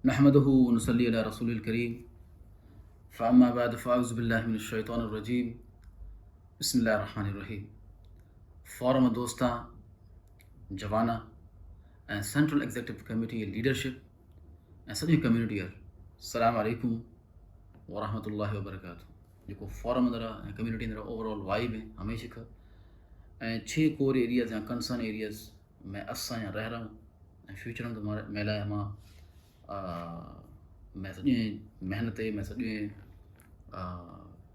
नहमदुहु व नुसल्ली अला रसूलिल करीम फ़अम्मा बाद फ़अऊज़ु बिल्लाहि मिनश शैतानिर रजीम बिस्मिल्लाहिर रहमानिर रहीम। फोरम दोस्तां जवाना ऐं सेंट्रल एग्जीक्यूटिव कमेटी लीडरशिप ऐं सॼी कम्यूनिटी अस्सलामु अलैकुम व रहमतुल्लाहि व बरकातुहू। जेको फोरम अंदरि आहे ऐं कम्यूनिटी अंदरि ओवरऑल वाइब है हमेशा खां ऐं 6 कोर एरियाज़ या कंसर्न एरियाज़ में असां या रह रहा हूँ ऐं फ्यूचर में मेला मां मैं सॼी मेहनत मैं सॼी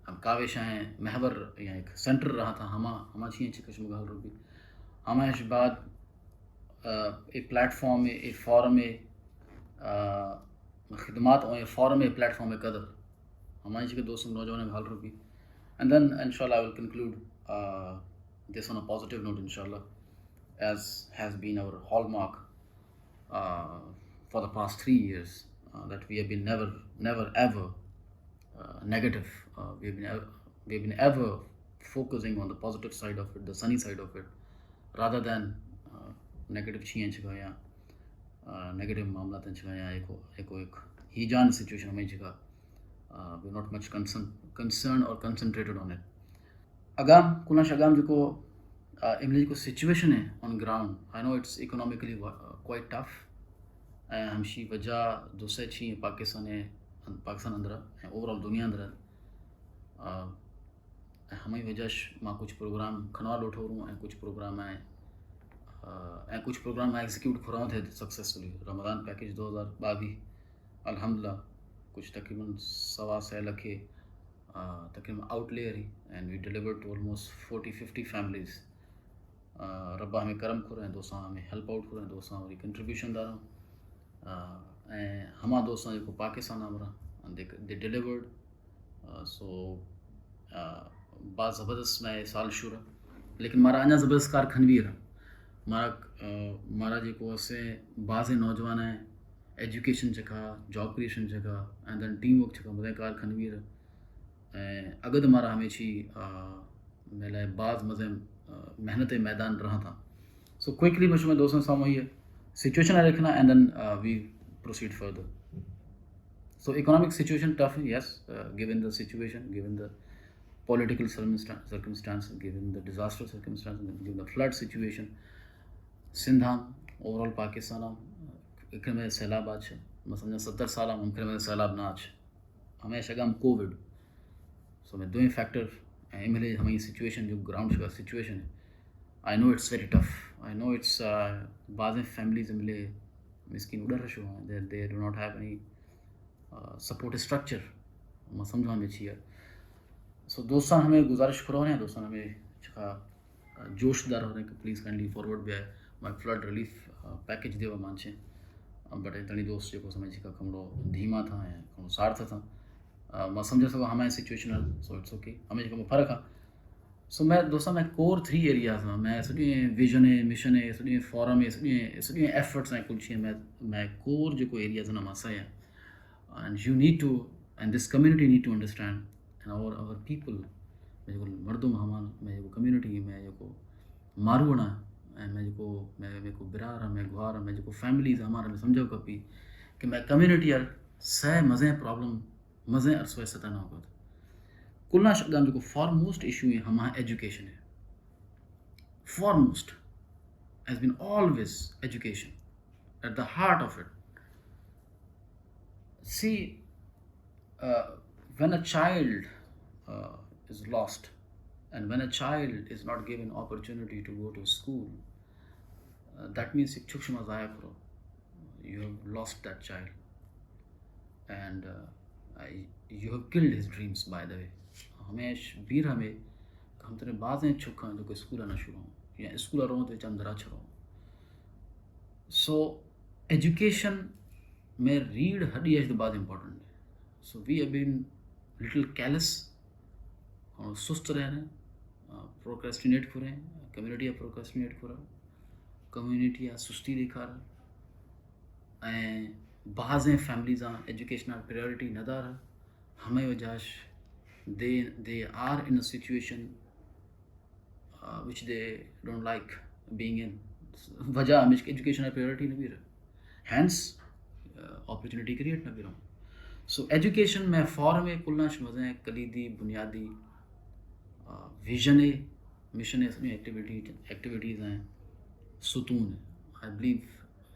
हम काविश हैं महवर या एक सेंटर रहा था हमा छी कुछ मुगाल रूबी हमाश बाद एक प्लेटफॉर्म में एक फोरम में खिदमात और फोरम में प्लेटफॉर्म में कदर हमारे के दोस्तों नौजवान घाल Ruby and then inshallah I will conclude this on a positive note inshallah, as has been our hallmark for the past 3 years, that we have been never ever negative. We have been ever focusing on the positive side of it, the sunny side of it, rather than negative change या negative मामला या एक हीजान situation में जगह we're not much concerned or concentrated on it. Agam kunash agam jiko इमली को situation है on ground I know it's economically quite tough ऐं हमशी वजह दूसरे छी पाकिस्तान अंदर ऐं ओवरऑल दुनिया अंदर हमें वजह मां कुछ प्रोग्राम खनवा लोठो रूँ ऐं कुछ प्रोग्राम एग्जीक्यूट खुराऊं थे सक्सेसफुली रमज़ान पैकेज 2022 अल्हम्दुलिल्लाह कुछ तकरीबन 6.25 लाख तकरीबन आउटले रही and we delivered to almost 40-50 families. रब्बा हमें करम खुरें दोस्तां हमें हेल्प आउट खुरें दोस्तां वरी कंट्रीब्यूशन दारों ऐं हमा दोस्तां जेको पाकिस्तान आमरा दे डिलीवर्ड सो बा ज़बरदस्त मैं साल शुरू लेकिन मारा अञा ज़बरदस्त कार खनवी रहा मारा जेको असे बाज़े नौजवान है एजुकेशन जगह जॉब क्रिएशन जगह एंड देन टीम वर्क जगह मज़े कार खनवी रहा ऐं अगद मारा हमेशी मेले बाज़ मज़े मेहनत मैदान रहा था। सो क्विकली मुझे मैं दोस्तों सामने ये सिचुएशन रखना and then we proceed further. So economic situation tough है yes, given the situation, given the political circumstances, given the disaster circumstances, given the flood situation, सिंधाम ओवरऑल पाकिस्तान इकरे में सैलाब आज मैं समझा 70 साल इकरे में सैलाब ना आज हमेशा गम कोविड सो मैं दो फैक्टर मिले हमें सिचुएशन जो ग्राउंड का सिचुएशन है I know it's very tough, I know it's बाज़ फैमिलीज मिले मिसकिन उड़र रशो हैं they do not have any support structure मैं समझा में चाहिए। सो दोस्तों हमें गुजारिश करो हैं दोस्तों हमें जोशदार हो रहे हैं कि प्लीज़ काइंडली फॉरवर्ड भी है माय फ्लड रिलीफ पैकेज देवा मानछे बट तनी दोस्त जो समय जी खमड़ो धीमा था ऐं खमड़ो सार्थ था मैं समझ सको हमारे सिचुएशन सो इट्स ओके हमें जो फ़र्क़ु आहे। सो मैं दोस्तों मैं कोर 3 एरियाज़ में मैं सॼी विजन है मिशन है सॼी फॉरम है सॼी एफर्ट्स ऐं कुछ मैं कोर जो एरियाज़ ना मां है and you need to and this community need to understand and our people मैं जो मर्दुम हमान मैं जो कम्युनिटी मैं जो मारूण मैं जो मैं को बिरार मैं गुहार मैं जो फैमिलीज़ हमारा में समझो कपी कि मैं कम्युनिटी यार सह मज़े प्रॉब्लम मज़े अरसों सता ना होगा कुलना शब्दाम जो फॉरमोस्ट इशू है हमारा एजुकेशन है foremost has been always education at the heart of it. See when a child is lost and when a child is not given opportunity to go to school, that means you have lost that child and you have killed his dreams by the way। हमेश बीर हमें हम तेरे बाज़ें छुखा जो कोई school ना शुरू या school रो तो चंदरा छरो। सो एजुकेशन में रीड हडी एज द बात इम्पोर्टेंट है। So we have been little callous और सुस्त रह रहे हैं प्रोक्रेस्टिनेट करें कम्युनिटी प्रोक्रेस्टिनेट कर कम्युनिटी सुस्ती दिखा रहा बाज़ फैमिलीज़ एजुकेशन प्रायोरिटी न दार हमें वजह they are in a situation which they don't like being in वजह एजुकेशन प्रायोरिटी न भी हैंस अपॉर्चुनिटी क्रिएट ना करूँ. सो एजुकेशन में फॉर्म है कुलनाश मज़े कलीदी बुनियादी विजन है मिशन है अपनी एक्टिविटीज़ हैं सुतून है. आई बिलीव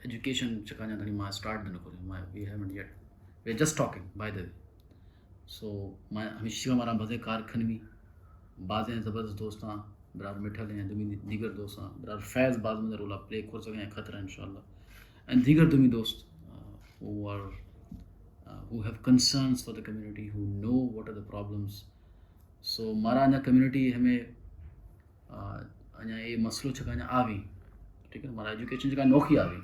एजुकेशन चकाना धनी माँ स्टार्ट न करें माँ we haven't yet we are just talking by the way. So मैं हमेशा हमारा मज़े कार खनवी बाज़ें ज़बरदस्त दोस्तां बराबर मिठल हैं दुमी दीगर दोस्तां बराबर फैज़ बाज़ में रोला प्ले कर सकें खतरा इंशाल्लाह एंड दीगर दुमी दोस्त who are who have concerns for the community who know what are the problems. So मारा अञा community हमें अञा ये मसलो छका अञा आवी ठीक है हमारा एजुकेशन छका नौखी आवी.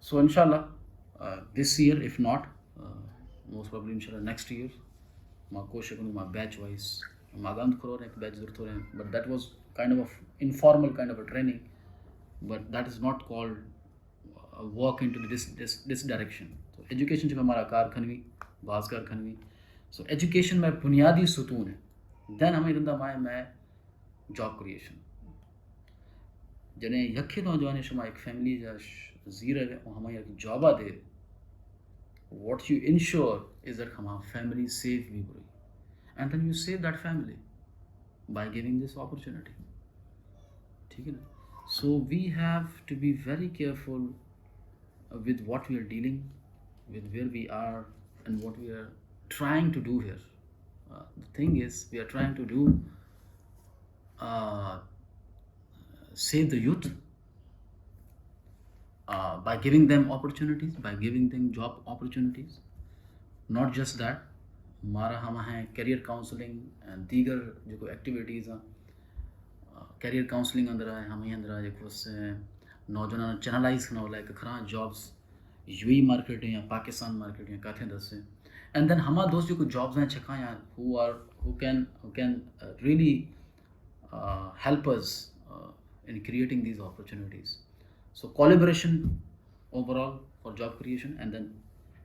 So इंशाल्लाह this year if not most probably इंशाल्लाह next year मां कोशिश करूँ मां बैच वाइज मागाम करो एक बैच जरूर थोड़े but that was kind of informal kind of a training but that is not called work into this direction. So education जब हमारा कार खनवी बाज कार खनवी. So education में बुनियादी सुतून है. Then हमें रंदा माय मैं job creation. जने यखे नौजवान शमा एक फैमिली जा जीरा है और हमारे एक जॉब आ दे. What you ensure is that हमारा family safe भी बुरी. And then you save that family by giving this opportunity. ठीक है ना. So we have to be very careful with what we are dealing with, where we are and what we are trying to do here. The thing is we are trying to do save the youth by giving them opportunities, by giving them job opportunities. Not just that हमारा हम हैं career counselling and दीगर जो activities हैं career counselling अंदर है हम अंदर जेको नौजवान चैनलाइज करना वाला है खरा जॉब्स यूएई मार्केट या पाकिस्तान मार्केट या काथे दस एंड देन हमारा दोस्त जो जॉब्स हैं छका या who can really help us in creating these opportunities. So collaboration overall for job creation and then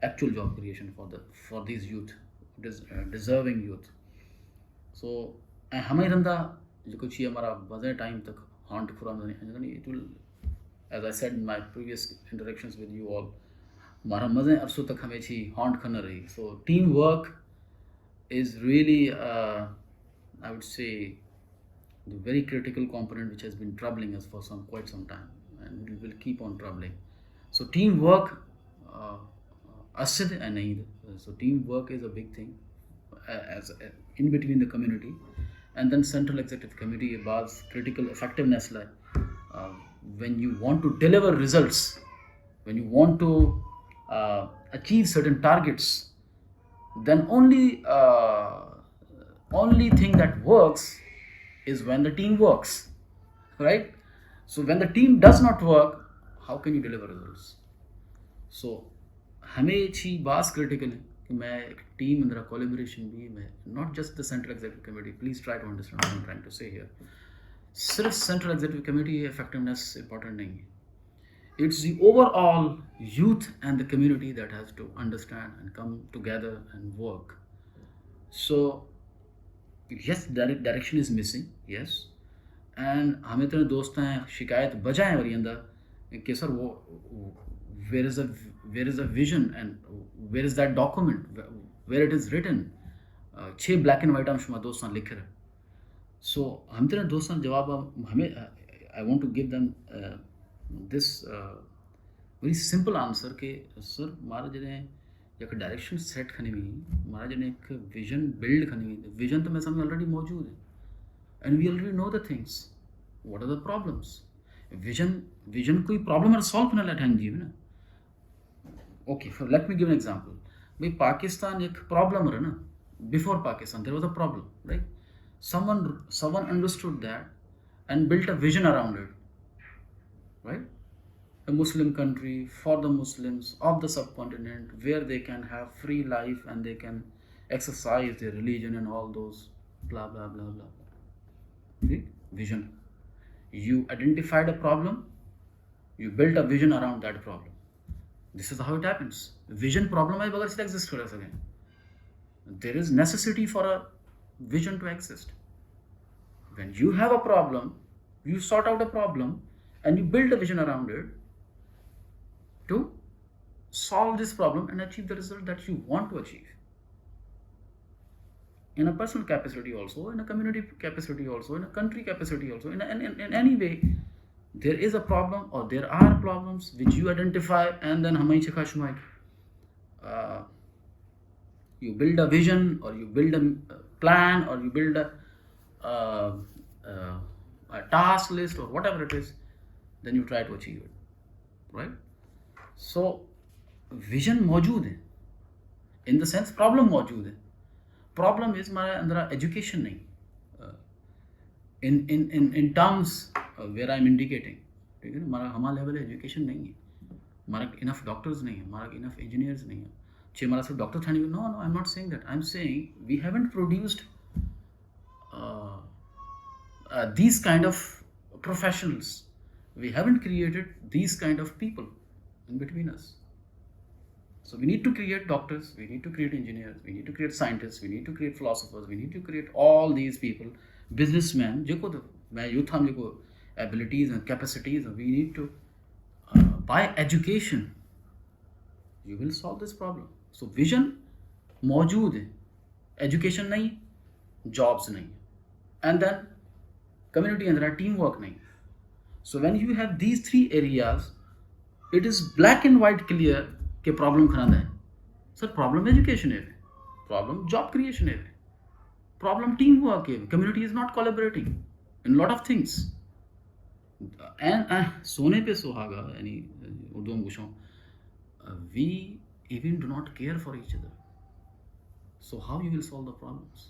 actual job creation for these youth, deserving youth. So हमें रंदा जो कुछ ये हमारा बजे टाइम तक हॉन्ट खुरा नहीं it will, as I said in my previous interactions with you all, हमारा मजे अरसों तक हमें छी हॉन्ट करना रही. So teamwork is really I would say the very critical component which has been troubling us for quite some time and it will keep on troubling. So teamwork asid and naid. So teamwork is a big thing as in between the community and then central executive committee about critical effectiveness like when you want to deliver results, when you want to achieve certain targets, then only thing that works is when the team works, right? So when the team does not work, how can you deliver results? So हमें छी बात critical है कि मैं एक team अंदर collaboration भी मैं not just the central executive committee, please try to understand what I'm trying to say here. सिर्फ central executive committee effectiveness important नहीं है. It's the overall youth and the community that has to understand and come together and work. So yes, direction is missing, yes, and हमें तो दोस्त हैं शिकायत बजाएं और ये अंदर कि सर वो where is the vision and where is that document where it is written. 6 black and white हम शुमा दोस्तां लिख रहे. So हम तो दोस्तां जवाब हमें I want to give them this very simple answer कि सर मारा जने एक डायरेक्शन सेट करनी हुई हमारा जने एक विजन बिल्ड करनी हुई. विजन तो मेरे सामने ऑलरेडी मौजूद है and we already know the things what are the problems. Vision कोई प्रॉब्लम सॉल्व करने ला ठान जीव ना. Okay for let me give an example. भाई पाकिस्तान एक प्रॉब्लम रहा ना. Before Pakistan there was a problem, right? someone understood that and built a vision around it, right? A Muslim country for the Muslims of the subcontinent where they can have free life and they can exercise their religion and all those blah blah blah blah. See? Vision. You identified a problem, you built a vision around that problem. This is how it happens. Vision problem है बगैर से exist कर सकें. There is necessity for a vision to exist. When you have a problem, you sort out a problem and you build a vision around it to solve this problem and achieve the result that you want to achieve. In a personal capacity also, in a community capacity also, in a country capacity also, in any way, there is a problem or there are problems which you identify, and then uh, you build a vision, or you build a plan, or you build uh, uh, a task list or whatever it is, then you try to achieve it, right? So vision मौजूद है, in the sense problem मौजूद है. Problem is हमारे अंदर education नहीं, in terms where I am indicating, ठीक है ना. हमारा लेवल एजुकेशन नहीं है, हमारा इनफ डॉक्टर्स नहीं है, हमारा इनफ इंजीनियर्स नहीं है. छे हमारा सिर्फ डॉक्टर थाने. No no, I am not saying that. I am saying we haven't produced these kind of professionals. We haven't created these kind of people in between us. So we need to create doctors, we need to create engineers, we need to create scientists, we need to create philosophers, we need to create all these people, businessmen, जिनको तो मैं youth हम जिनको abilities and capacities, we need to by education you will solve this problem. So vision मौजूद है, education नहीं, jobs नहीं, and then community and teamwork नहीं. So when you have these three areas, it is black and white clear कि problem खराब है. Sir problem education है, problem job creation है, प्रॉब्लम टीम वर्क है, community is not collaborating in lot of things. And सोने पे सुहागा, यानी उर्दू में पूछूं, we even do not care for each other. So how you will solve the problems?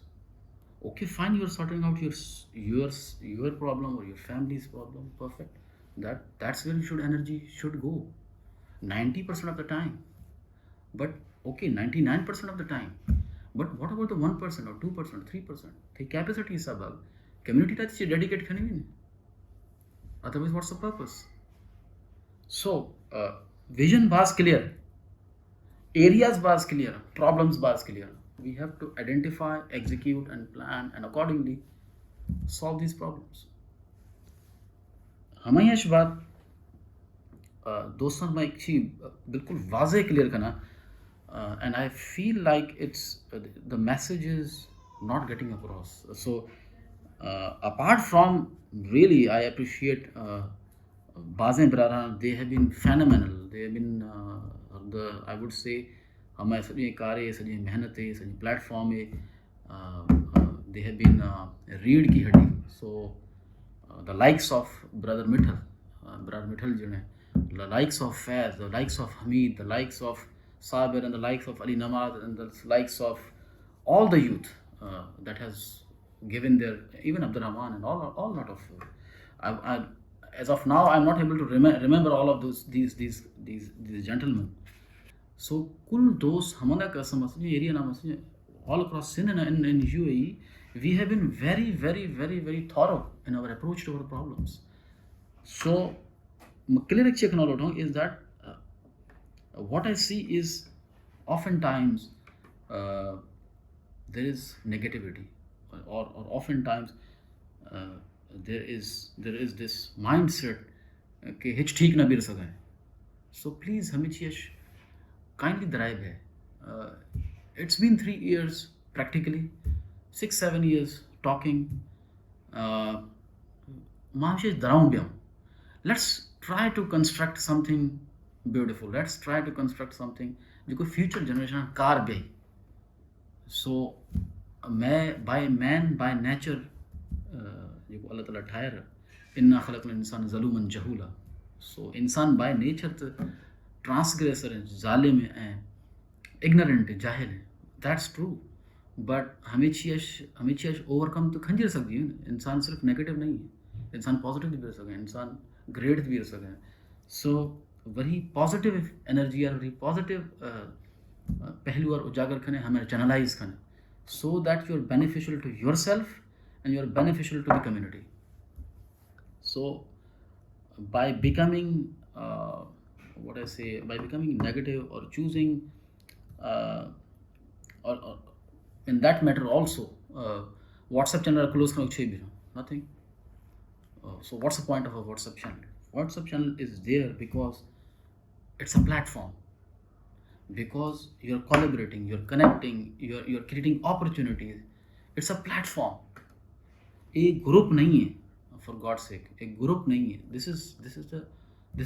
Okay, fine, you are sorting out your problem or your family's problem, perfect. That's where energy should go 90% of the time. But okay, 99% of the time. But what about the 1% or 2%, 3%? The capacity is above. Community that is dedicated can. Otherwise, what's the purpose? So, vision was clear, areas was clear, problems was clear. We have to identify, execute, and plan, and accordingly solve these problems. हमें यह बात दोस्तों मैं एक चीज बिल्कुल वाज़े clear करना, and I feel like it's the message is not getting across. So apart from, really I appreciate Bazen Braran, they have been phenomenal. They have been I would say हमारे सॼे कार्य, सॼी मेहनत, सॼी प्लेटफॉर्म दे हैव बीन रीढ़ की हड्डी. So the likes of brother मिठल जो हैं, the likes of Faiz, the likes of Hamid, the likes of Sabir, and the likes of Ali Namaz, and the likes of all the youth that has given their, even Abdurrahman and all lot of as of now I'm not able to remember all of these gentlemen. So kul those hamana ka samasne area na masne all across Sindh and in UAE, we have been very very very very thorough in our approach to our problems. So clear check is that what I see is oftentimes there is negativity, or oftentimes there is this mindset कि hitch ठीक ना बिर सके. So please हमें kindly drive है. It's been 3 years practically, 6-7 years talking. Let's try to construct something beautiful. Let's try to construct something जो future generation car बे. So मैं by nature जो अल्लाह ताला ठायर इन्ना खलक़ल इंसान ज़लूमन जहूला. So इंसान by nature ट्रांसग्रेसर है, जालिम है, इग्नोरेंट है, जाहिल है. That's true. बट हमें ओवरकम तो खंजर सकती है. इंसान सिर्फ नेगेटिव नहीं है, इंसान पॉजिटिव भी कर सकें, इंसान ग्रेट भी कर सकें. सो वही पॉजिटिव एनर्जी और वही पॉजिटिव पहलू और उजागर करने हमें चैनलाइज करने, so that you are beneficial to your self and you are beneficial to the community. So by becoming what I say, by becoming negative or choosing or in that matter also WhatsApp channel close nothing. So what's the point of a WhatsApp channel? WhatsApp channel is there because it's a platform. because you're collaborating, you're connecting, you're creating opportunities. It's a platform. एक group नहीं है, for God sake एक group नहीं है. This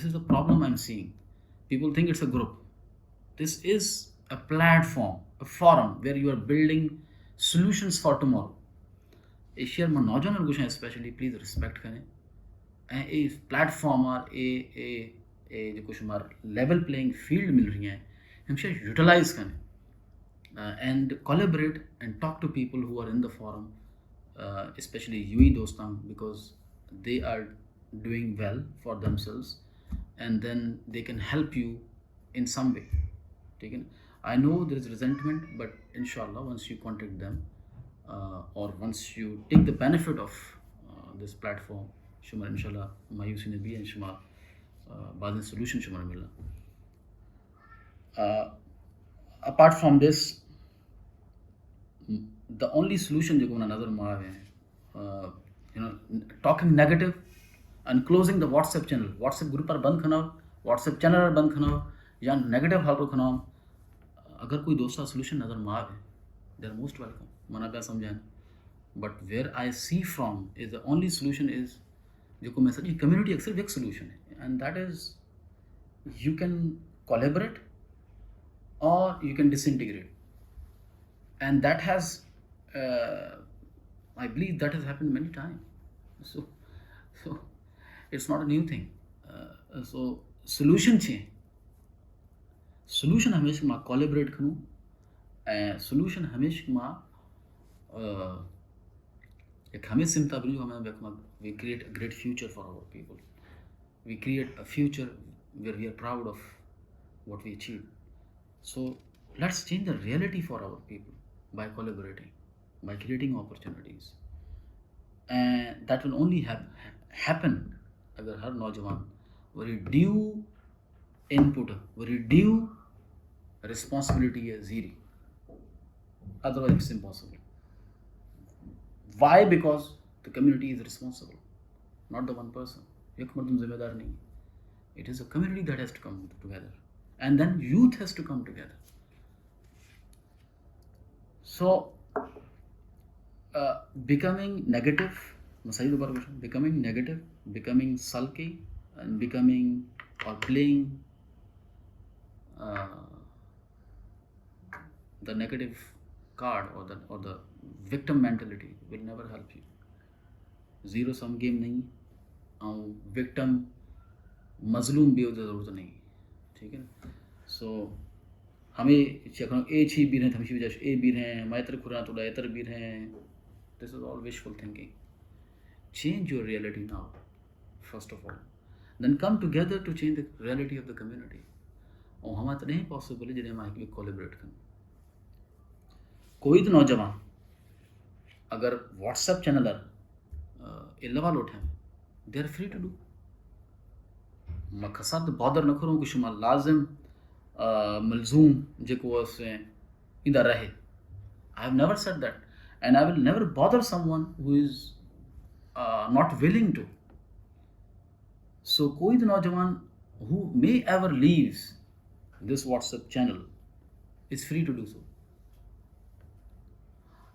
is the problem I'm seeing. People think it's a group. This is a platform, a forum where you are building solutions for tomorrow. Asia में नौजवान कुछ specially please respect करें ऐं a platform और ए जो कुछ हमारा लेवल प्लेइंग फील्ड मिल रही हैं हमेशा यूटिलाइज करें and collaborate and talk to people who are in the forum especially UAE dostan because they are doing well for themselves and then they can help you in some way. Okay? I know there is resentment, but inshallah once you contact them or once you take the benefit of this platform shumar inshallah mayusi nabi and shumar baad solution shumar mila. Apart from this, the only solution जो नज़र में आवे हैं talking negative and closing the WhatsApp channel. WhatsApp group पर बंद खनाओ, WhatsApp channel पर बंद खनाओ या negative हाल पर खनाओ. अगर कोई दूसरा solution नज़र में आवे, they are most welcome. मना पे समझाएं. But where I see from is the only solution is जो को मैसेज community अक्सर एक solution है and that is you can collaborate or you can disintegrate. And that has I believe that has happened many times, so it's not a new thing. So solution छे solution हमेशा मां collaborate करूं solution हमेशा मां एक हमें सिमता बनी हमें we create a great future for our people. We create a future where we are proud of what we achieved. So let's change the reality for our people by collaborating, by creating opportunities, and that will only happen अगर हर नौजवान very due input, very due responsibility है zero. Otherwise it's impossible. Why? Because the community is responsible, not the one person. एक मर्द जिम्मेदार नहीं. It is a community that has to come together, and then youth has to come together. So becoming negative, becoming sulky, and becoming or playing the negative card or the victim mentality will never help you. Zero sum game नहीं और victim मजलूम भी होता ज़रूरत नहीं. ठीक है ना. So हमें चेकनो ए छी भी रहे हमेशा वजह ए भी रहे मैत्र खुरा तो एतर भी रहे. This is all wishful thinking. Change your reality now, first of all. Then come together to change the reality of the community. और हमारे तो नहीं पॉसिबल है जिन्हें हम आके कोलैबोरेट करें. कोई तो नौजवान अगर व्हाट्सएप चैनल इल्लवा लोटे they are free to do. मकसद बॉदर न करूँ कि शुमा लाजिम मलजूम जेको इंदा रहे. I have never said that, and I will never bother someone who is not willing to. So कोई तो नौजवान who may ever leaves this WhatsApp channel is free to do so.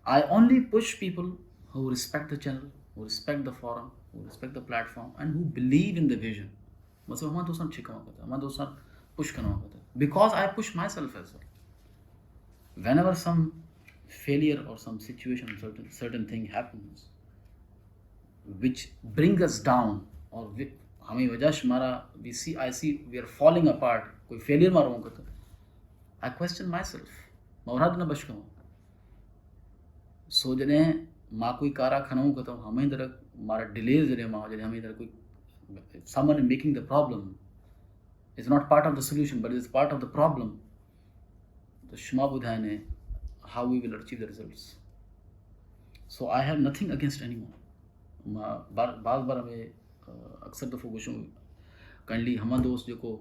I only push people who respect the channel, who respect the forum, who respect the platform, and who believe in the vision. मतलब हमारे दोस्तों छिका होता है, हमारे दोस्तों push करना होता है. Because I push myself as well. Whenever some failure or some situation, certain thing happens, which bring us down, or हमें वजह हमारा I see we are falling apart. कोई failure मारो होगा तो I question myself. मैं उन्हां दिन बच गया. So जने माँ कोई कारा खनाऊँ का तो हमें इधर हमारा delays जने माँ जने हमें इधर कोई someone making the problem is not part of the solution but is part of the problem. तो शुमा बुधाने how we will achieve the results. So I have nothing against anyone. बार हमें अक्सर दफ़ो कुछों kindly हमारे दोस्त जो को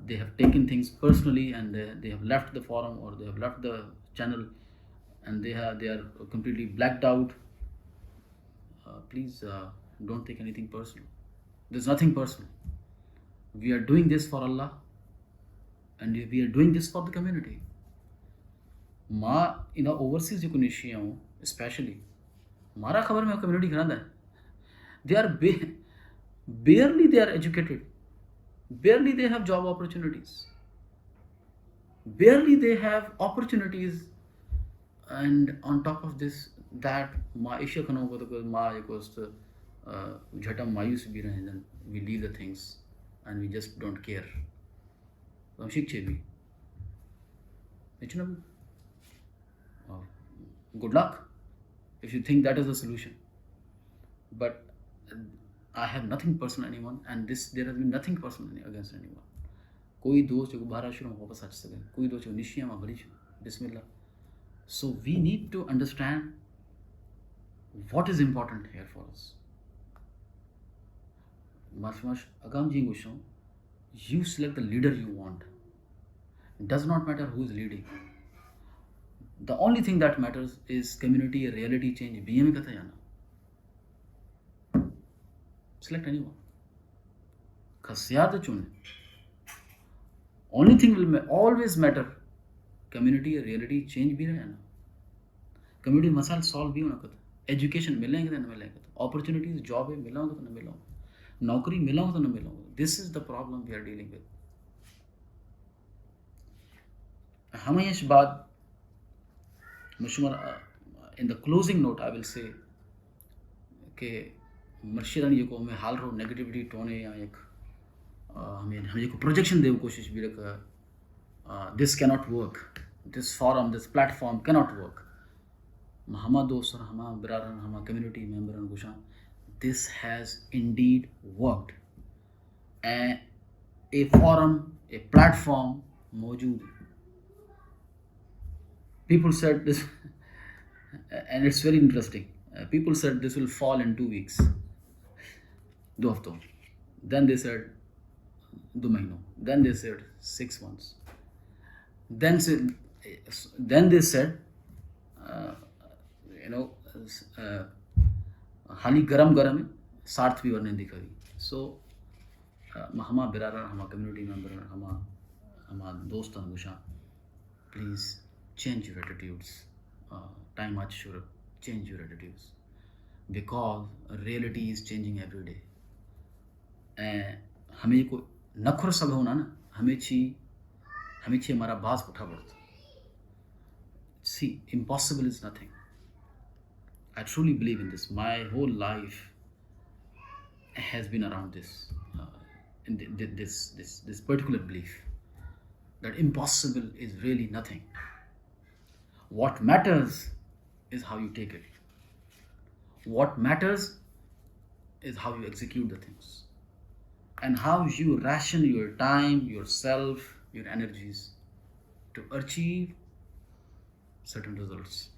they have taken things personally and they have left the forum or they have left the channel and they are completely blacked out. Please don't take anything personal. There's nothing personal. We are doing this for Allah. and we are doing this for the community. मां इन overseas जेको निशी आऊं specially मारा ख़बर में community घणा they are barely they are educated, barely they have job opportunities, barely they have opportunities, and on top of this that मां ईश्वर खनो को तो मां जेको झटम मायूस भी रहे then we leave the things and we just don't care. हम शिक्षे भी इतना good luck if you think that is the solution. But I have nothing personal anyone, and there has been nothing personal against anyone. कोई दोस्त जो बाहर शुरू में वापस आ सके, कोई दोस्त जो निश्चय में भरी बिस्मिल्लाह. So we need to understand what is important here for us. Mas agam ji gusho, you select the leader you want. It does not matter who is leading. The only thing that matters is community reality change. BM kata jana. Select anyone. Khasiyat chune. Only thing will always matter. Community reality change bhi rahe na. Community masal solve bhi hona kata. Education मिलेंगे तो न मिलेंगे. Opportunities job है मिलाऊंगा तो न मिलाऊंगा. नौकरी मिलाऊंगा तो न मिलाऊंगा. This is the problem we are dealing with. हमें इस बात in the closing note I will say कि मर्शिदानी जेको हमें हाल रो नेगेटिविटी टोने या एक हमें जेको प्रोजेक्शन देव कोशिश भी रखा this cannot work, this forum, this platform cannot work. हमा दोस्त और हमा बरारन हमा community मेंबरन गुशा this has indeed worked. A forum, a platform मौजूद. People said this and it's very interesting. People said this will fall in 2 weeks. 2 हफ्तों. Then they said 2 महीनों. Then they said 6 months. Then they said हाली गरम है सार्थ भी वर्णन दिखाई. So हमा बिरारा हमा कम्युनिटी मेंबर हमा दोस्त Anusha, please change your attitudes. Time at sure change your attitudes because reality is changing every day. हमें को नखर सब होना ना हमें छी हमारा बाज उठा पड़ता. See, impossible is nothing. I truly believe in this. My whole life has been around this, this particular belief that impossible is really nothing. What matters is how you take it. What matters is how you execute the things and how you ration your time, yourself, your energies to achieve certain results.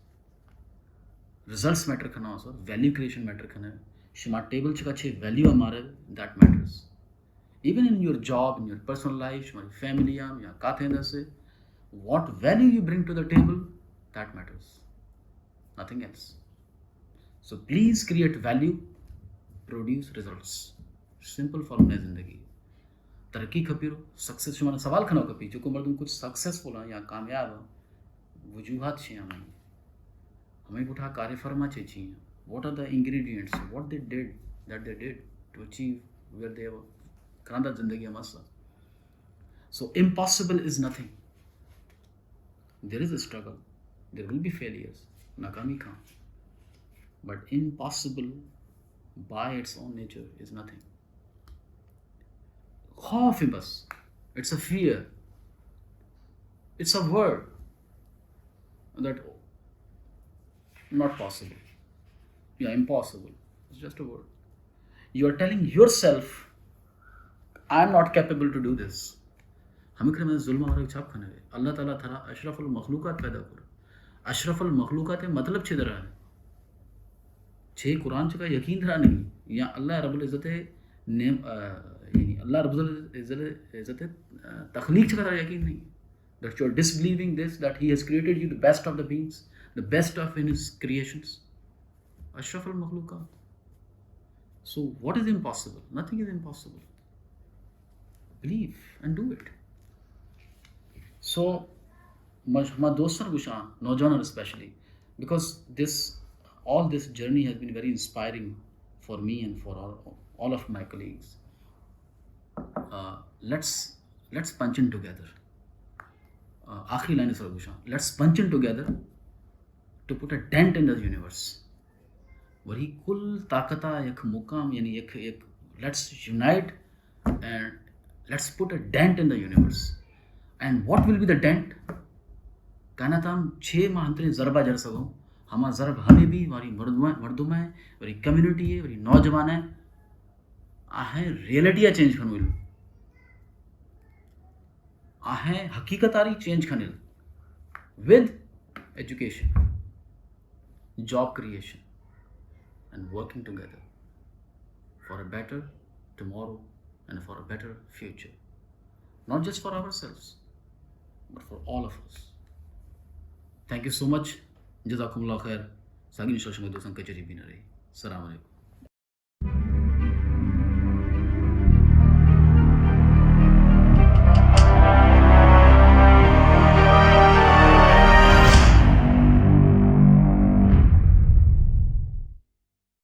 Results matter करना also, value creation matter करना. शिमा table चिका छे value हमारे that matters. Even in your job, in your personal life, शिमारी family या काथे अंदर से, what value you bring to the table, that matters. Nothing else. So please create value, produce results. Simple formula है जिंदगी. तरक्की खपीरो, success शिमाना सवाल खनो खपी. जो को मर्दुम कुछ सक्सेसफुल है या कामयाब है, वजूहात छे हमें उठा कार्य फरमा चाहिए. What are the ingredients? What they did to achieve where they were. करांदा जिंदगी मसा. So impossible is nothing. There is a struggle. There will be failures. नाकामी खां. But impossible by its own nature is nothing. खौफ है बस. It's a fear. It's a word that not possible. Yeah, impossible. It's just a word. You are telling yourself, I am not capable to do this. हमें करे मैंने जुल्म हमारे छाप खाने गए. अल्लाह ताला थरा अशरफुल मखलूकात पैदा कर. अशरफुल मखलूकात मतलब छे दरा है. छे कुरान का यकीन धरा नहीं या अल्लाह रब्बुल इज्जत ने यानी अल्लाह रब्बुल इज्जत तख्लीक का यकीन नहीं. That you are disbelieving this, that he has created you the best of the beings, the best of in his creations. Ashraf al-Makhluqat. So what is impossible? Nothing is impossible. Believe and do it. So my dostlar wushan nojawanar especially, because this all this journey has been very inspiring for me and for all of my colleagues. Let's punch in together. आखिरी line sir पूछा, let's punch in together to put a dent in the universe. वही कुल ताकता एक मुकाम यानी एक एक let's unite and let's put a dent in the universe. And what will be the dent? कहना था हम 6 माह अंतरी ज़रबा जर सको हमारा ज़रब हमें भी वारी मर्दुमा है वारी कम्युनिटी है वारी नौजवान है आहे रियलिटिया चेंज खन विल आहे हकीकतारी change खनिल with education, job creation, and working together for a better tomorrow and for a better future. Not just for ourselves, but for all of us. Thank you so much. Jazakumullah khair. Sagin shoshanga dosan kachari bina rahi. Assalamu alaikum.